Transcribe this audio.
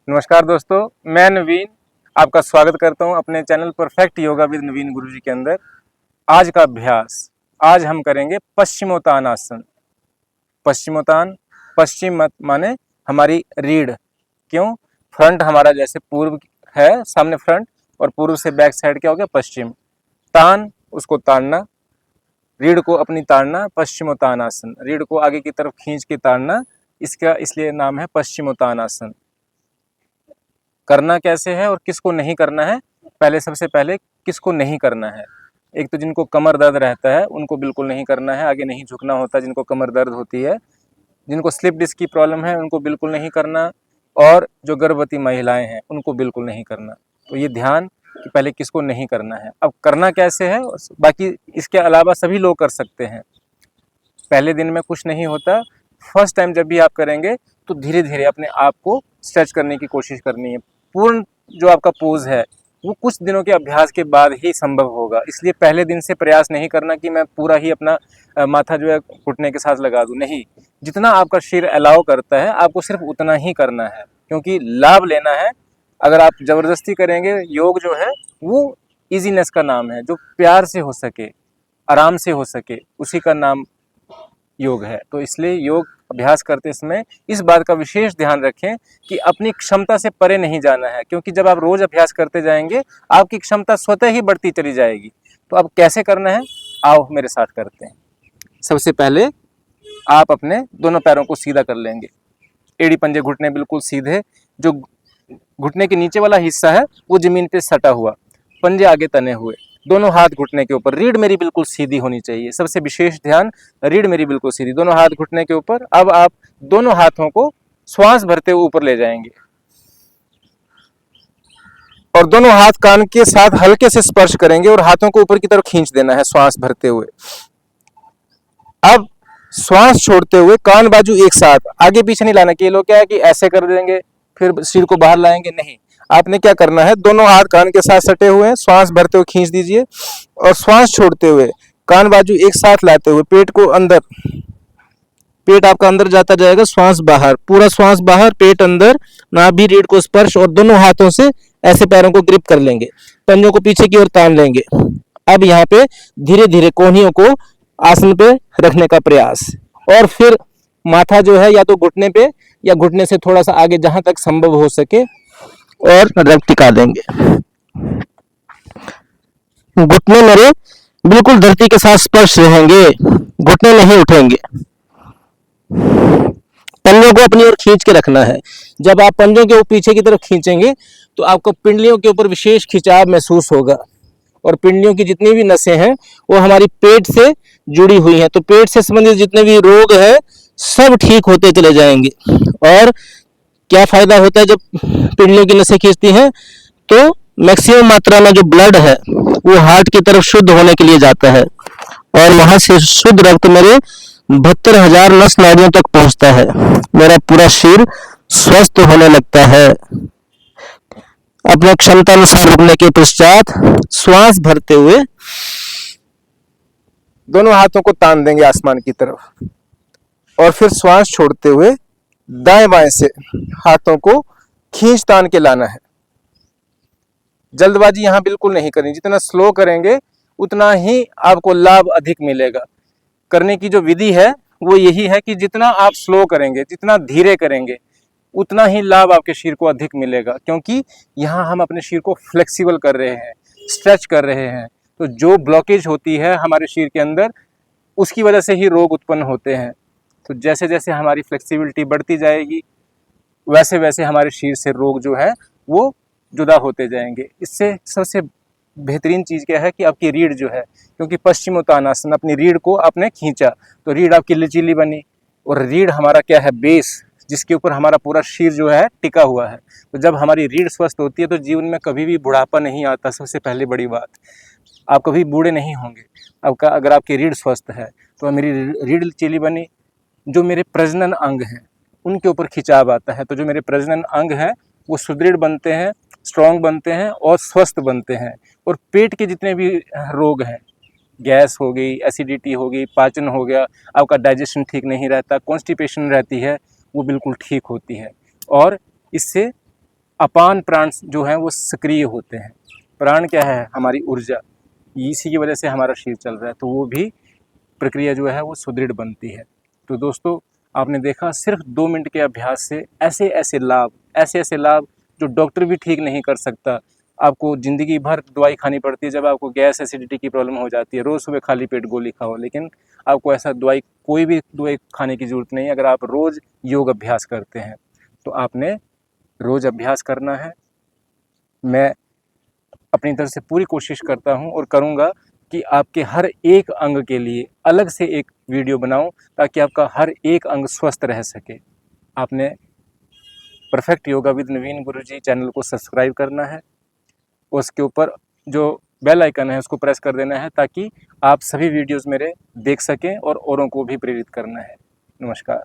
नमस्कार दोस्तों, मैं नवीन आपका स्वागत करता हूं अपने चैनल परफेक्ट योगा विद नवीन गुरुजी के अंदर। आज का अभ्यास, आज हम करेंगे पश्चिमोत्तान आसन। पश्चिमोत्तान, पश्चिम मत माने हमारी रीढ़। क्यों? फ्रंट हमारा जैसे पूर्व है, सामने फ्रंट, और पूर्व से बैक साइड क्या हो गया? पश्चिम। तान, उसको ताड़ना, रीढ़ को अपनी ताड़ना, पश्चिमोत्तान आसन। रीढ़ को आगे की तरफ खींच के ताड़ना, इसका इसलिए नाम है पश्चिमोत्तान आसन। करना कैसे है और किसको नहीं करना है? सबसे पहले किसको नहीं करना है? एक तो जिनको कमर दर्द रहता है उनको बिल्कुल नहीं करना है, आगे नहीं झुकना होता जिनको कमर दर्द होती है। जिनको स्लिप डिस्क की प्रॉब्लम है उनको बिल्कुल नहीं करना, और जो गर्भवती महिलाएं हैं उनको बिल्कुल नहीं करना। तो ये ध्यान कि पहले किसको नहीं करना है। अब करना कैसे है, बाकी इसके अलावा सभी लोग कर सकते हैं। पहले दिन में कुछ नहीं होता। फर्स्ट टाइम जब भी आप करेंगे तो धीरे धीरे अपने आप को स्ट्रेच करने की कोशिश करनी है। पूर्ण जो आपका पोज है वो कुछ दिनों के अभ्यास के बाद ही संभव होगा। इसलिए पहले दिन से प्रयास नहीं करना कि मैं पूरा ही अपना माथा जो है घुटने के साथ लगा दूं। नहीं, जितना आपका शरीर अलाउ करता है आपको सिर्फ उतना ही करना है, क्योंकि लाभ लेना है। अगर आप जबरदस्ती करेंगे, योग जो है वो इजीनेस का नाम है, जो प्यार से हो सके, आराम से हो सके, उसी का नाम योग है। तो इसलिए योग अभ्यास करते समय इस बात का विशेष ध्यान रखें कि अपनी क्षमता से परे नहीं जाना है, क्योंकि जब आप रोज अभ्यास करते जाएंगे आपकी क्षमता स्वतः ही बढ़ती चली जाएगी। तो अब कैसे करना है, आओ मेरे साथ करते हैं। सबसे पहले आप अपने दोनों पैरों को सीधा कर लेंगे। एड़ी पंजे घुटने बिल्कुल सीधे, जो घुटने के नीचे वाला हिस्सा है वो जमीन पे सटा हुआ, पंजे आगे तने हुए, दोनों हाथ घुटने के ऊपर। रीढ़ मेरी बिल्कुल सीधी होनी चाहिए, सबसे विशेष ध्यान, रीढ़ मेरी बिल्कुल सीधी, दोनों हाथ घुटने के ऊपर। अब आप दोनों हाथों को श्वास भरते हुए ऊपर ले जाएंगे और दोनों हाथ कान के साथ हल्के से स्पर्श करेंगे और हाथों को ऊपर की तरफ खींच देना है श्वास भरते हुए। अब श्वास छोड़ते हुए कान बाजू एक साथ, आगे पीछे नहीं लाना। कि ये लोग क्या है कि ऐसे कर देंगे फिर सिर को बाहर लाएंगे, नहीं। आपने क्या करना है, दोनों हाथ कान के साथ सटे हुए हैं, श्वास भरते हुए खींच दीजिए और श्वास छोड़ते हुए कान बाजू एक साथ लाते हुए पेट को अंदर, पेट आपका अंदर जाता जाएगा, श्वास बाहर, पूरा श्वास बाहर, पेट अंदर, नाभि रीढ़ को स्पर्श, और दोनों हाथों से ऐसे पैरों को ग्रिप कर लेंगे, पंजों को पीछे की ओर तान लेंगे। अब यहाँ पे धीरे धीरे कोहनियों को आसन पे रखने का प्रयास, और फिर माथा जो है या तो घुटने पे या घुटने से थोड़ा सा आगे जहां तक संभव हो सके, और रग टिका देंगे। घुटने मेरे बिल्कुल धरती के साथ स्पर्श रहेंगे, घुटने नहीं उठेंगे। पंजों को अपनी ओर खींच के रखना है। जब आप पंजों के पीछे की तरफ खींचेंगे तो आपको पिंडलियों के ऊपर विशेष खिंचाव महसूस होगा, और पिंडलियों की जितनी भी नसें हैं वो हमारी पेट से जुड़ी हुई हैं। तो पेट से संबंधित जितने भी रोग हैं सब ठीक होते चले जाएंगे। और क्या फायदा होता है जब पिंडलियों की नसें खींचती हैं? तो मैक्सिमम मात्रा में जो ब्लड है वो हार्ट की तरफ शुद्ध होने के लिए जाता है, और वहां से शुद्ध रक्त मेरे 72,000 नस नाड़ियों तक पहुंचता है। मेरा पूरा शरीर स्वस्थ होने लगता है। अपने क्षमता अनुसार रुकने के पश्चात श्वास भरते हुए दोनों हाथों को तान देंगे आसमान की तरफ, और फिर श्वास छोड़ते हुए दाएं बाएं से हाथों को खींच तान के लाना है। जल्दबाजी यहां बिल्कुल नहीं करनी, जितना स्लो करेंगे उतना ही आपको लाभ अधिक मिलेगा। करने की जो विधि है वो यही है कि जितना आप स्लो करेंगे, जितना धीरे करेंगे, उतना ही लाभ आपके शरीर को अधिक मिलेगा, क्योंकि यहाँ हम अपने शरीर को फ्लेक्सिबल कर रहे हैं, स्ट्रेच कर रहे हैं। तो जो ब्लॉकेज होती है हमारे शरीर के अंदर, उसकी वजह से ही रोग उत्पन्न होते हैं। तो जैसे जैसे हमारी फ्लेक्सिबिलिटी बढ़ती जाएगी वैसे वैसे हमारे शरीर से रोग जो है वो जुदा होते जाएंगे। इससे सबसे बेहतरीन चीज़ क्या है कि आपकी रीढ़ जो है, क्योंकि पश्चिमोत्तान आसन, अपनी रीढ़ को आपने खींचा तो रीढ़ आपकी लचीली बनी, और रीढ़ हमारा क्या है? बेस, जिसके ऊपर हमारा पूरा शरीर जो है टिका हुआ है। तो जब हमारी रीढ़ स्वस्थ होती है तो जीवन में कभी भी बुढ़ापा नहीं आता। सबसे पहली बड़ी बात, आप कभी बूढ़े नहीं होंगे आपका, अगर आपकी रीढ़ स्वस्थ है। तो मेरी रीढ़ लचीली बनी, जो मेरे प्रजनन अंग हैं उनके ऊपर खिंचाव आता है, तो जो मेरे प्रजनन अंग हैं वो सुदृढ़ बनते हैं, स्ट्रॉन्ग बनते हैं और स्वस्थ बनते हैं। और पेट के जितने भी रोग हैं, गैस हो गई, एसिडिटी हो गई, पाचन हो गया, आपका डाइजेशन ठीक नहीं रहता, कॉन्स्टिपेशन रहती है, वो बिल्कुल ठीक होती है। और इससे अपान प्राण जो हैं वो सक्रिय होते हैं। प्राण क्या है? हमारी ऊर्जा, इसी की वजह से हमारा शरीर चल रहा है, तो वो भी प्रक्रिया जो है वो सुदृढ़ बनती है। तो दोस्तों, आपने देखा सिर्फ 2 मिनट के अभ्यास से ऐसे ऐसे लाभ जो डॉक्टर भी ठीक नहीं कर सकता। आपको ज़िंदगी भर दवाई खानी पड़ती है, जब आपको गैस एसिडिटी की प्रॉब्लम हो जाती है, रोज़ सुबह खाली पेट गोली खाओ, लेकिन आपको ऐसा कोई भी दवाई खाने की ज़रूरत नहीं है अगर आप रोज़ योग अभ्यास करते हैं। तो आपने रोज़ अभ्यास करना है। मैं अपनी तरफ से पूरी कोशिश करता हूँ और करूँगा कि आपके हर एक अंग के लिए अलग से एक वीडियो बनाऊँ, ताकि आपका हर एक अंग स्वस्थ रह सके। आपने perfect yoga with Naveen Guruji channel को सब्सक्राइब करना है, उसके ऊपर जो बेल आइकन है उसको प्रेस कर देना है, ताकि आप सभी वीडियोस मेरे देख सकें और औरों को भी प्रेरित करना है। नमस्कार।